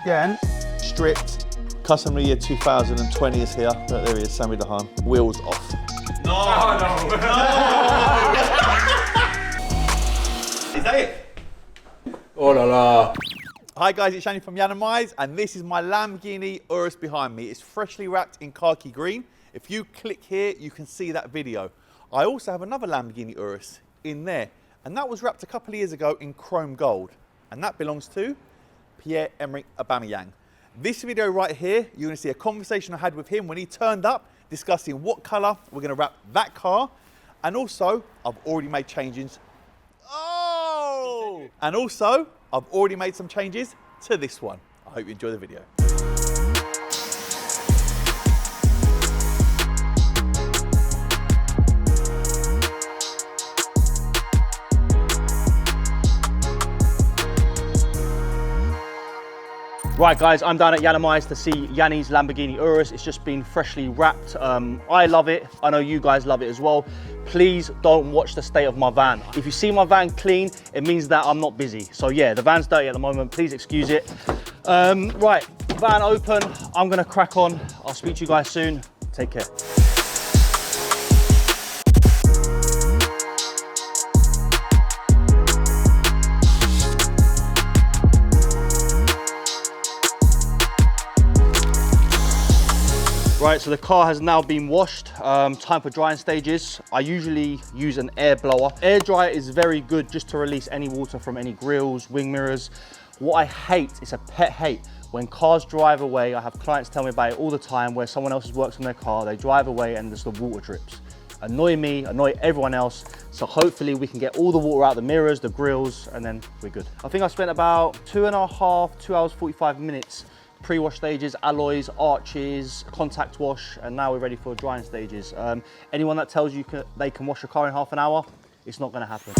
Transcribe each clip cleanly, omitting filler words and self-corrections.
Again, stripped. Customer year 2020 is here. Look, there he is, Sammy Dahan. Wheels off. No! Is that it? Oh la la. Hi guys, it's Yianni from Yiannimize, and this is my Lamborghini Urus behind me. It's freshly wrapped in khaki green. If you click here, you can see that video. I also have another Lamborghini Urus in there, and that was wrapped a couple of years ago in chrome gold, and that belongs to Pierre-Emerick Aubameyang. This video right here, you're gonna see a conversation I had with him when he turned up, discussing what color we're gonna wrap that car, and also, I've already made changes. Oh! And also, I've already made some changes to this one. I hope you enjoy the video. Right guys, I'm down at Yiannimize to see Yianni's Lamborghini Urus. It's just been freshly wrapped. I love it. I know you guys love it as well. Please don't watch the state of my van. If you see my van clean, it means that I'm not busy. So yeah, the van's dirty at the moment. Please excuse it. Right, van open. I'm gonna crack on. I'll speak to you guys soon. Take care. Right, so the car has now been washed. Time for drying stages. I usually use an air blower. Air dryer is very good just to release any water from any grills, wing mirrors. What I hate, it's a pet hate, when cars drive away. I have clients tell me about it all the time where someone else works on their car, they drive away and just the water drips. Annoy me, annoy everyone else. So hopefully we can get all the water out the mirrors, the grills, and then we're good. I think I spent about 2 hours, 45 minutes pre-wash stages, alloys, arches, contact wash, and now we're ready for drying stages. Anyone that tells you they can wash a car in half an hour, it's not going to happen.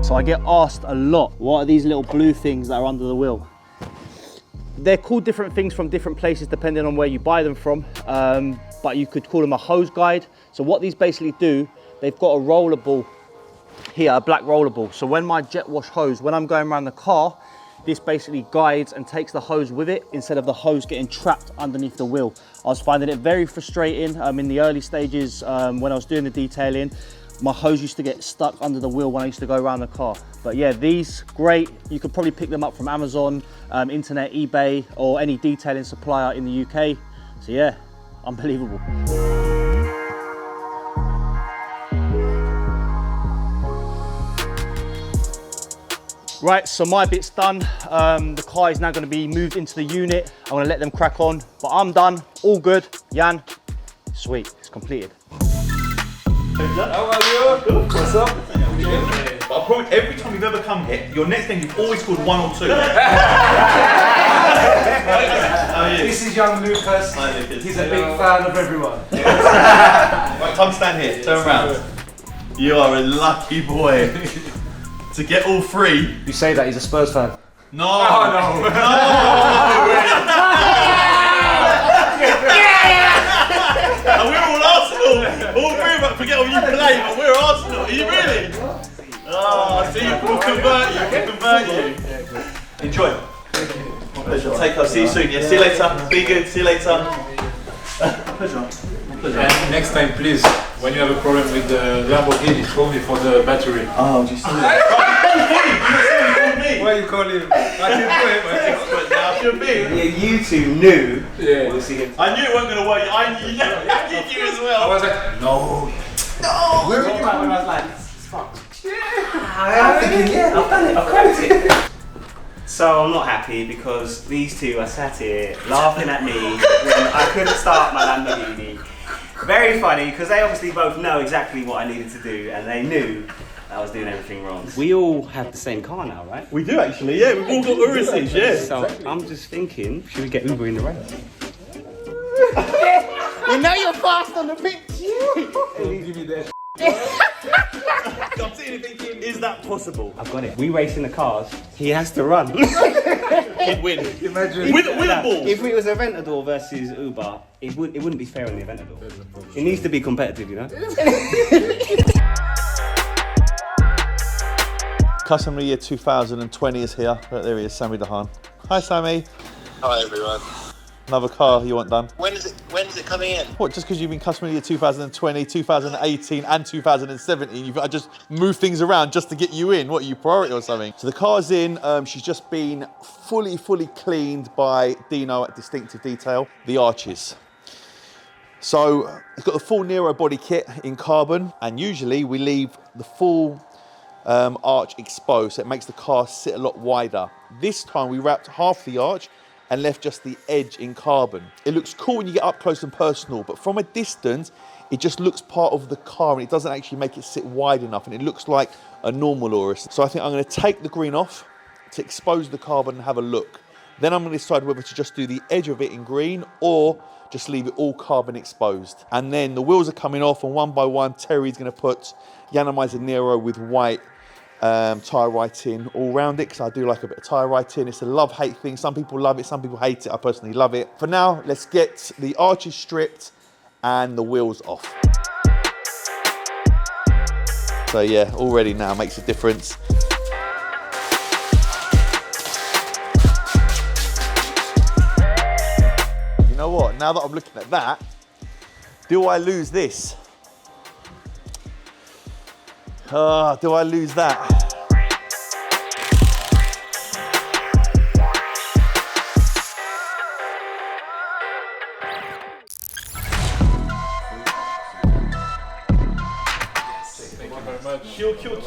So I get asked a lot, what are these little blue things that are under the wheel? They're called different things from different places depending on where you buy them from, but you could call them a hose guide. So what these basically do, they've got a rollable here, a black rollable. So when my jet wash hose, when I'm going around the car, this basically guides and takes the hose with it instead of the hose getting trapped underneath the wheel. I was finding it very frustrating in the early stages when I was doing the detailing. My hose used to get stuck under the wheel when I used to go around the car. But yeah, these, great. You could probably pick them up from Amazon, internet, eBay, or any detailing supplier in the UK. So yeah, unbelievable. Right, so my bit's done. The car is now gonna be moved into the unit. I'm gonna let them crack on, but I'm done, all good. Jan, sweet, it's completed. How are you? What's up? I promise, every time you've ever come here, your next name you've always called 1 or 2. This is young Lucas. Hi, Lucas. He's a big fan of everyone. Right, come stand here, turn around. You are a lucky boy to get all 3. You say that, he's a Spurs fan. No! Oh, no! And we're all Arsenal! All 3 of us forget what you play, but we're Arsenal. Are you really? Oh, see, we'll convert you, we'll convert you. Enjoy. My pleasure. Take care, see you soon. Yeah, see you later. Be good, see you later. Pleasure. Pleasure. And next time, please, when you have a problem with the Lamborghini, call me for the battery. Oh, just Why you call him? I can do it. Yeah, you two knew. Yeah. We'll see him. I knew it wasn't going to work. I knew you as well. I was like, no. No! Where were you when I was like, it's fucked. I'm thinking, yeah, I've done it, I've closed it. So I'm not happy because these two are sat here laughing at me when I couldn't start my Lamborghini. Very funny because they obviously both know exactly what I needed to do and they knew I was doing everything wrong. We all have the same car now, right? We do actually, yeah. We've all got Uruses, yeah. So I'm just thinking, should we get Uber in the race? We know you're fast on the pitch. Don't give me that. I'm sitting here thinking, is that possible? I've got it. We race in the cars. He has to run. He'd win. Imagine. With a ball. If it was Aventador versus Auba, it wouldn't be fair on the Aventador. It needs to be competitive, you know. Customer year 2020 is here. There he is, Sammy Dahan. Hi, Sammy. Hi everyone. Another car you want done? When is it coming in? What, just because you've been customer year 2020, 2018 and 2017, you've just moved things around just to get you in? What, are you priority or something? So the car's in, she's just been fully cleaned by Dino at Distinctive Detail, the arches. So it's got the full Nero body kit in carbon, and usually we leave the full arch exposed, so it makes the car sit a lot wider. This time we wrapped half the arch and left just the edge in carbon. It looks cool when you get up close and personal, but from a distance, it just looks part of the car and it doesn't actually make it sit wide enough, and it looks like a normal Urus. So I think I'm gonna take the green off to expose the carbon and have a look. Then I'm gonna decide whether to just do the edge of it in green or just leave it all carbon exposed. And then the wheels are coming off, and one by one, Terry's gonna put Yiannimize Nero with white tyre writing all round it, because I do like a bit of tyre writing. It's a love-hate thing. Some people love it, some people hate it. I personally love it. For now, let's get the arches stripped and the wheels off. So yeah, already now makes a difference. You know what, now that I'm looking at that, do I lose this? Do I lose that?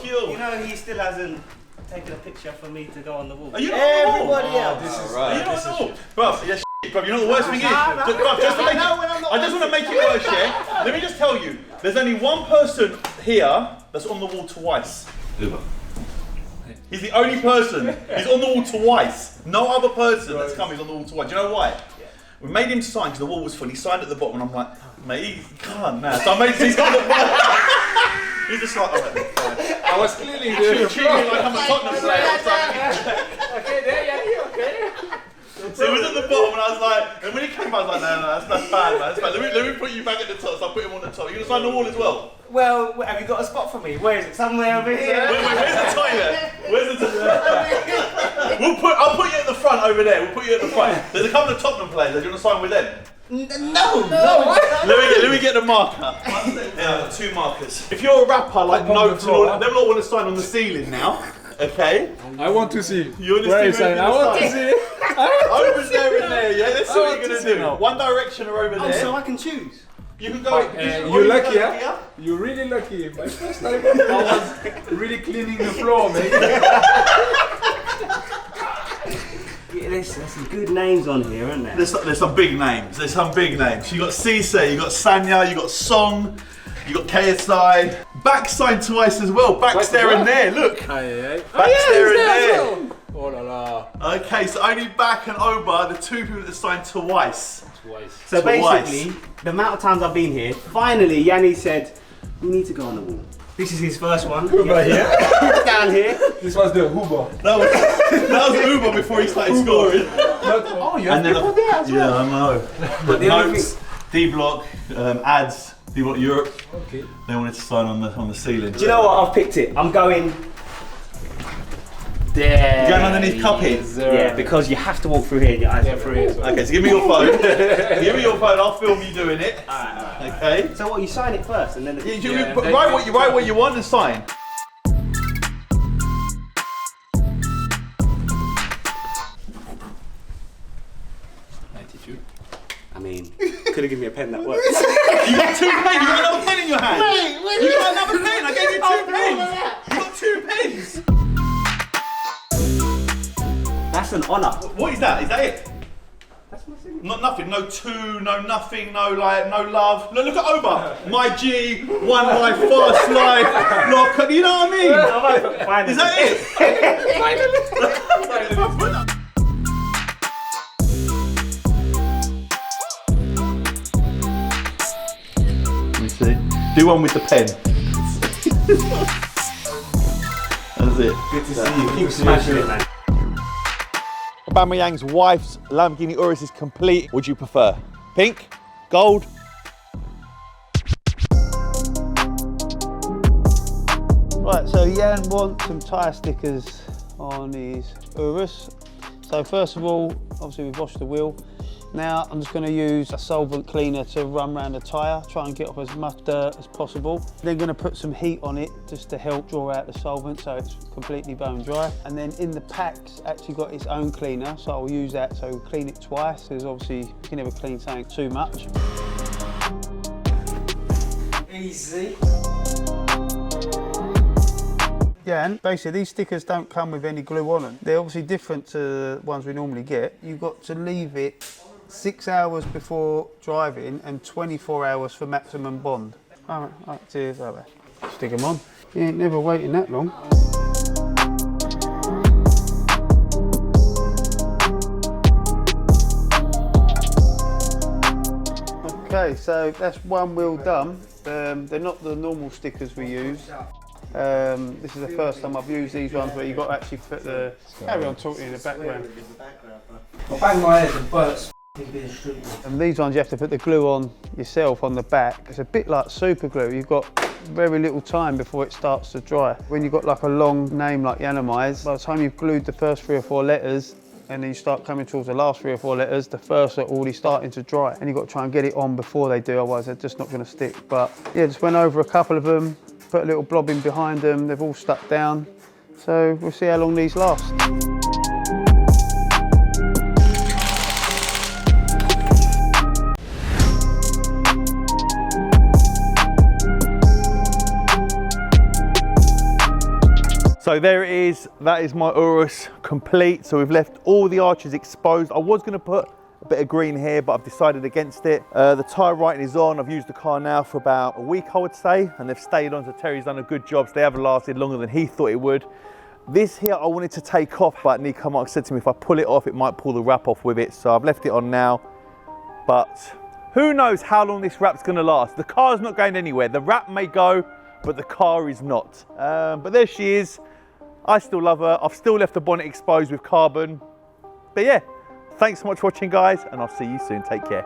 Kill. You know, he still hasn't taken a picture for me to go on the wall. Are you not on the wall? Everybody else. Are you not on the wall? Bruv, yeah, bruv, you know what the worst thing is? Bruv, just to make it, I just want to make it worse, yeah? Let me just tell you, there's only one person here that's on the wall twice. Uber. He's the only person. He's on the wall twice. No other person that's come is on the wall twice. Do you know why? We made him sign because the wall was full. He signed at the bottom, and I'm like, mate, he can't, man. So I made he's got the bottom. He's just like, alright, fine. I was clearly doing Treat me like I'm a Tottenham player or something. Okay, there, yeah, okay. So he was at the bottom, and I was like, and when he came, I was like, no, that's bad, man. That's bad. Let me put you back at the top. So I put him on the top. You're gonna sign the wall as well. Well, have you got a spot for me? Where is it? Somewhere over here? Where's the toilet? Where's the toilet? I'll put you at the front over there. We'll put you at the front. There's a couple of Tottenham players. Do you want to sign with them? No. Let me get the marker. Yeah, I've got 2 markers. If you're a rapper like Notes and all that, them lot want to sign on the ceiling now. Okay? I want to see. You want to Where see? I want to see. Over there and there, yeah? Let's see what you're going to do. Now. One direction or over there. So I can choose. You can go. You're lucky, yeah? You're really lucky. My first time I was really cleaning the floor, mate. Yeah, there's some good names on here, aren't there? There's some big names. There's some big names. You got Cisse, you got Sanya, you got Song, you got KSI. Back signed twice as well. Back's there and there. Look. Back's there and there. Oh la la. Okay, so only Back and Auba, the 2 people that signed twice. So basically, the amount of times I've been here, finally Yianni said, we need to go on the wall. This is his first one. Uber here. Down here. This was the Uber. That was Auba before he started scoring. Oh, you have people there as Yeah, well. I know. But the Notes, D-Block, ads, D-Block Europe. Okay. They wanted to sign on the ceiling. Do you know what? I've picked it. I'm going there. You're going underneath Cuphead? Yeah, because you have to walk through here and your eyes are through here. Okay, so give me your phone. Give me your phone, I'll film you doing it. Alright. Okay. So what, you sign it first and then... Write what you want and sign. I mean, could have given me a pen that works. You got 2 pens, you got another pen in your hand. Wait, you got another pen, I gave you 2 pens. You got 2 pens. That's an honour. What is that? Is that it? That's my signature. Not nothing, no 2, no nothing, no like, no love. Look at Auba. My G, 1 life, first life, lock, you know what I mean? Is that it? Finally. Let me see. Do one with the pen. That's it. Good to see you. Keep smashing it, man. Aubameyang's wife's Lamborghini Urus is complete. Would you prefer pink, gold? Right, so Jan wants some tyre stickers on his Urus. So first of all, obviously we've washed the wheel. Now I'm just going to use a solvent cleaner to run around the tyre, try and get off as much dirt as possible. Then going to put some heat on it just to help draw out the solvent so it's completely bone dry. And then in the pack's actually got its own cleaner, so I'll use that, so we'll clean it twice, because obviously you can never clean something too much. Easy. Yeah, and basically these stickers don't come with any glue on them. They're obviously different to the ones we normally get. You've got to leave it 6 hours before driving and 24 hours for maximum bond. All right, cheers, over. Stick them on. You ain't never waiting that long. Okay, so that's one wheel done. They're not the normal stickers we use. This is the first time I've used these ones where you've got to actually put the... Carry on talking in the background. I'll bang my head and burst. And these ones you have to put the glue on yourself on the back. It's a bit like super glue. You've got very little time before it starts to dry. When you've got like a long name like Yiannimize, by the time you've glued the first 3 or 4 letters and then you start coming towards the last 3 or 4 letters, the first are already starting to dry. And you've got to try and get it on before they do, otherwise they're just not going to stick. But yeah, just went over a couple of them, put a little blob in behind them, they've all stuck down. So we'll see how long these last. So there it is, that is my Urus complete. So we've left all the arches exposed. I was gonna put a bit of green here, but I've decided against it. The tyre writing is on. I've used the car now for about a week, I would say, and they've stayed on, so Terry's done a good job. So they have lasted longer than he thought it would. This here I wanted to take off, but Nico Mark said to me if I pull it off, it might pull the wrap off with it. So I've left it on now, but who knows how long this wrap's gonna last. The car's not going anywhere. The wrap may go, but the car is not. But there she is. I still love her. I've still left the bonnet exposed with carbon. But yeah, thanks so much for watching, guys, and I'll see you soon. Take care.